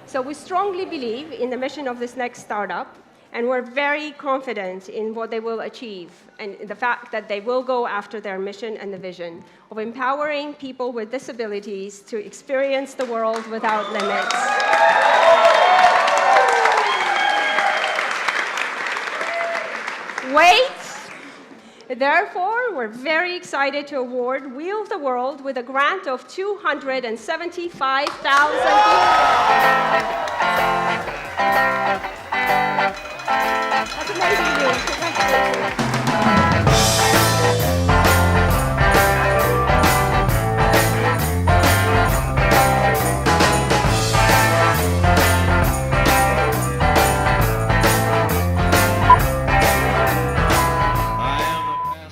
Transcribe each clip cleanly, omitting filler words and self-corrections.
So we strongly believe in the mission of this next startup, and we're very confident in what they will achieve and the fact that they will go after their mission and the vision of empowering people with disabilities to experience the world without limits. Wait! Therefore, we're very excited to award Wheel the World with a grant of €275,000. That's amazing news. Congratulations.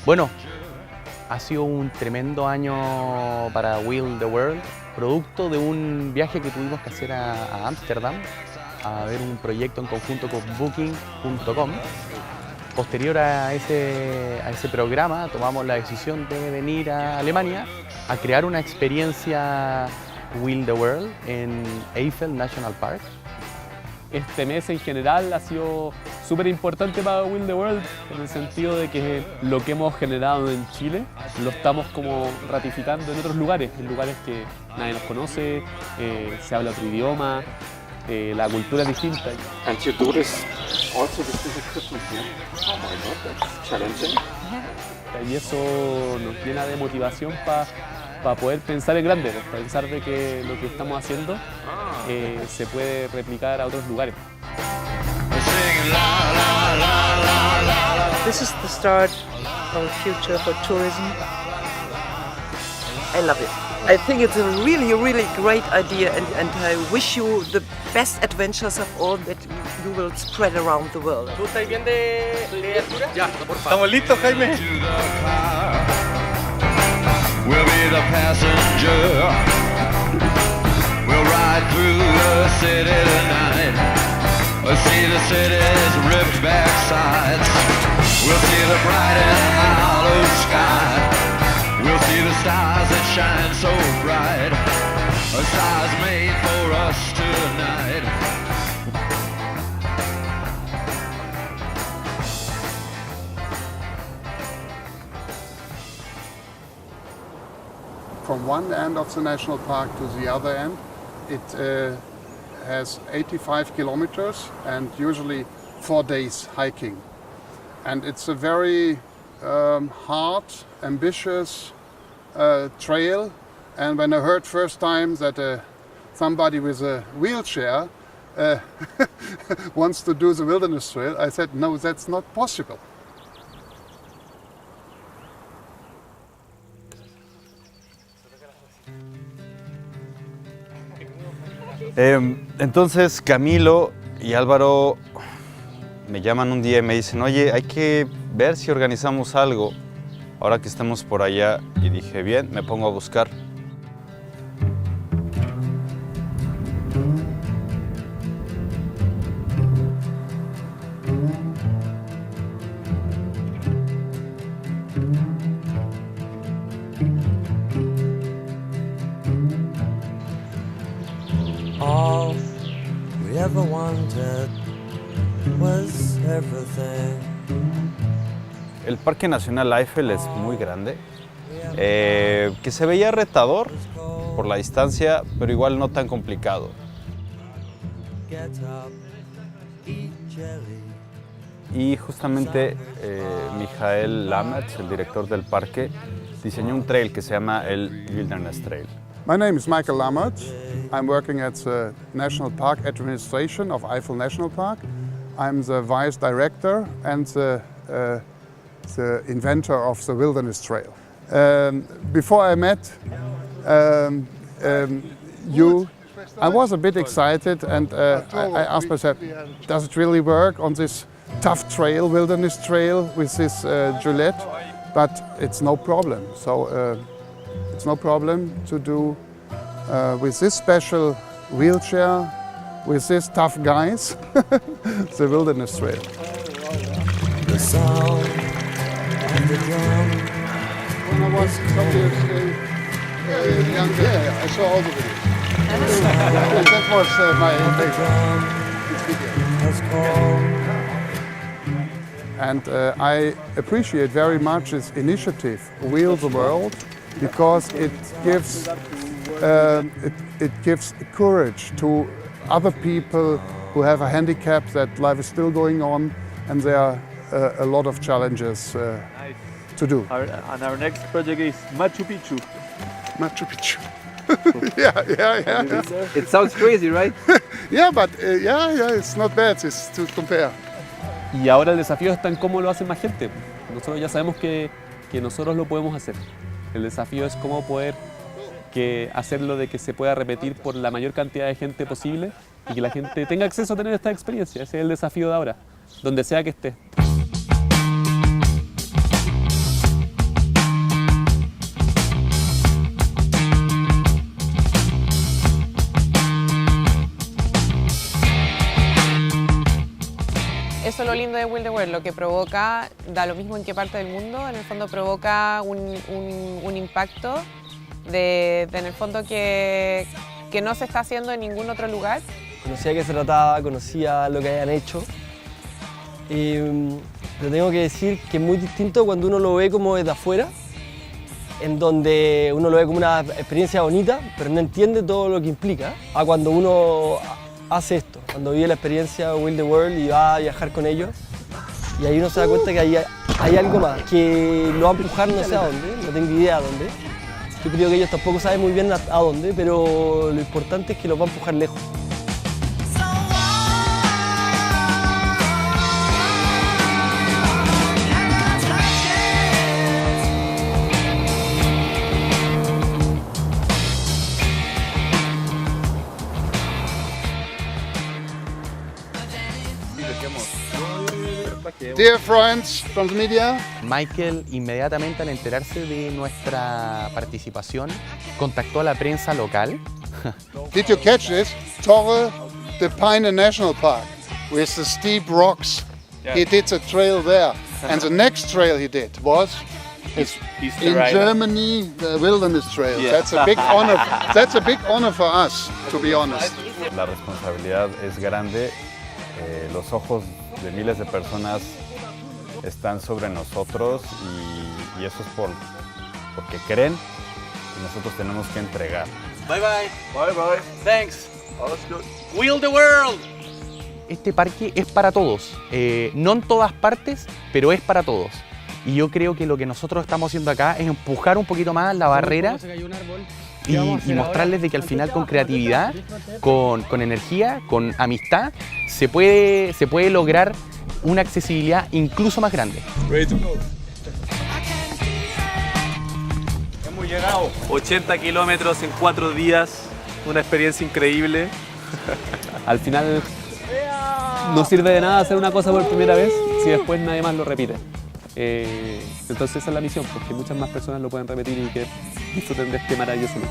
Bueno, ha sido un tremendo año para Wheel the World, producto de un viaje que tuvimos que hacer a Ámsterdam a ver un proyecto en conjunto con Booking.com. Posterior a ese programa tomamos la decisión de venir a Alemania a crear una experiencia Wheel the World en Eifel National Park. Este mes en general ha sido súper importante para Wheel the World en el sentido de que lo que hemos generado en Chile lo estamos como ratificando en otros lugares, en lugares que nadie nos conoce, se habla otro idioma, la cultura es distinta. And you do this also with this equipment here? Oh my God, that's challenging. Y eso nos llena de motivación para poder pensar en grande, para pensar de que lo que estamos haciendo se puede replicar a otros lugares. This is the start of a future for tourism. I love it. I think it's a really, really great idea, and I wish you the best adventures of all that you will spread around the world. ¿Tú estás bien de altura? Ya, ¿estamos listos, Jaime? We'll be the passenger. We'll ride through the city tonight. We'll see the city's ripped back sides. We'll see the bright and hollow sky. We'll see the stars that shine so bright. A stars made for us tonight. From one end of the national park to the other end, it has 85 kilometers and usually 4 days hiking. And it's a very hard, ambitious trail. And when I heard first time that somebody with a wheelchair wants to do the wilderness trail, I said, no, that's not possible. Entonces Camilo y Álvaro me llaman un día y me dicen, oye, hay que ver si organizamos algo ahora que estamos por allá. Y dije, bien, me pongo a buscar. All we ever wanted was everything. El Parque Nacional Eifel es muy grande, que se veía retador por la distancia, pero igual no tan complicado. Get up, eat jelly. Y justamente Michael Lammertz, el director del parque, diseñó un trail que se llama el Wilderness Trail. My name is Michael Lammertz. I'm working at the National Park Administration of Eifel National Park. I'm the vice director and the inventor of the Wilderness Trail. Before I met you, I was a bit excited, and I asked myself, does it really work on this tough trail, Wilderness Trail, with this Gillette? But it's no problem. So it's no problem to do with this special wheelchair, with these tough guys, the Wilderness Trail. The sound and the drum. When I was a couple years young, I saw all the videos. That was my The drum has called. And I appreciate very much this initiative, Wheel the World, because it gives courage to other people who have a handicap, that life is still going on, and there are a lot of challenges to do. And our next project is Machu Picchu. Machu Picchu. yeah. It sounds crazy, right? Yeah, but it's not bad. It's to compare. Y ahora el desafío está en cómo lo hace más gente. Nosotros ya sabemos que nosotros lo podemos hacer. El desafío es cómo poder hacerlo de que se pueda repetir por la mayor cantidad de gente posible y que la gente tenga acceso a tener esta experiencia. Ese es el desafío de ahora, donde sea que esté. Eso es lo lindo de Wheel the World, lo que provoca, da lo mismo en qué parte del mundo, en el fondo provoca un impacto en el fondo que no se está haciendo en ningún otro lugar. Conocía de qué se trataba, conocía lo que habían hecho. Pero tengo que decir que es muy distinto cuando uno lo ve como desde afuera, en donde uno lo ve como una experiencia bonita, pero no entiende todo lo que implica, a cuando uno hace esto, cuando vive la experiencia Wheel the World y va a viajar con ellos, y ahí uno se da cuenta que hay algo más, que lo va a empujar no sé a dónde, no tengo idea a dónde. Yo creo que ellos tampoco saben muy bien a dónde, pero lo importante es que los va a empujar lejos. Dear friends from the media, Michael, inmediatamente al enterarse de nuestra participación, contactó a la prensa local. did you catch this? Torre de Paine National Park with the steep rocks. He did a trail there. And the next trail he did was in Germany, the Wilderness Trail. Yeah. That's a big honor. That's a big honor for us, to be honest. La responsabilidad es grande. Los ojos de miles de personas están sobre nosotros y eso es porque creen y nosotros tenemos que entregar. Bye bye. Bye bye. Thanks. Alles gut. Wheel the World. Este parque es para todos, no en todas partes, pero es para todos. Y yo creo que lo que nosotros estamos haciendo acá es empujar un poquito más la barrera y mostrarles de que al final con creatividad, con energía, con amistad, se puede lograr una accesibilidad incluso más grande. Hemos llegado. 80 kilómetros en 4 días, una experiencia increíble. Al final no sirve de nada hacer una cosa por primera vez si después nadie más lo repite. Entonces esa es la misión, porque muchas más personas lo pueden repetir y que disfruten de este maravilloso lugar.